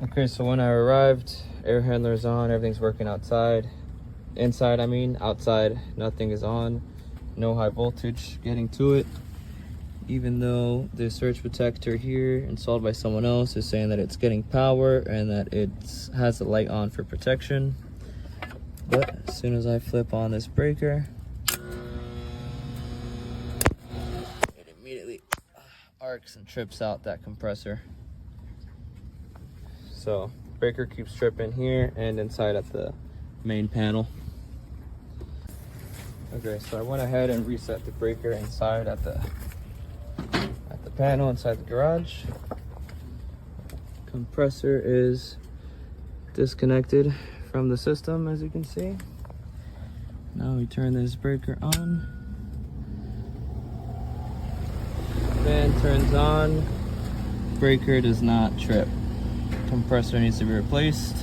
Okay, so when I arrived, air handler's on, everything's working outside. Inside, I mean, outside, nothing is on. No high voltage getting to it. Even though the surge protector here, installed by someone else, is saying that it's getting power and that it has the light on for protection. But as soon as I flip on this breaker, it immediately arcs and trips out that compressor. So breaker keeps tripping here and inside at the main panel. Okay, so I went ahead and reset the breaker inside at the panel inside the garage. Compressor is disconnected from the system, as you can see. Now we turn this breaker on. Fan turns on. Breaker does not trip. Compressor needs to be replaced.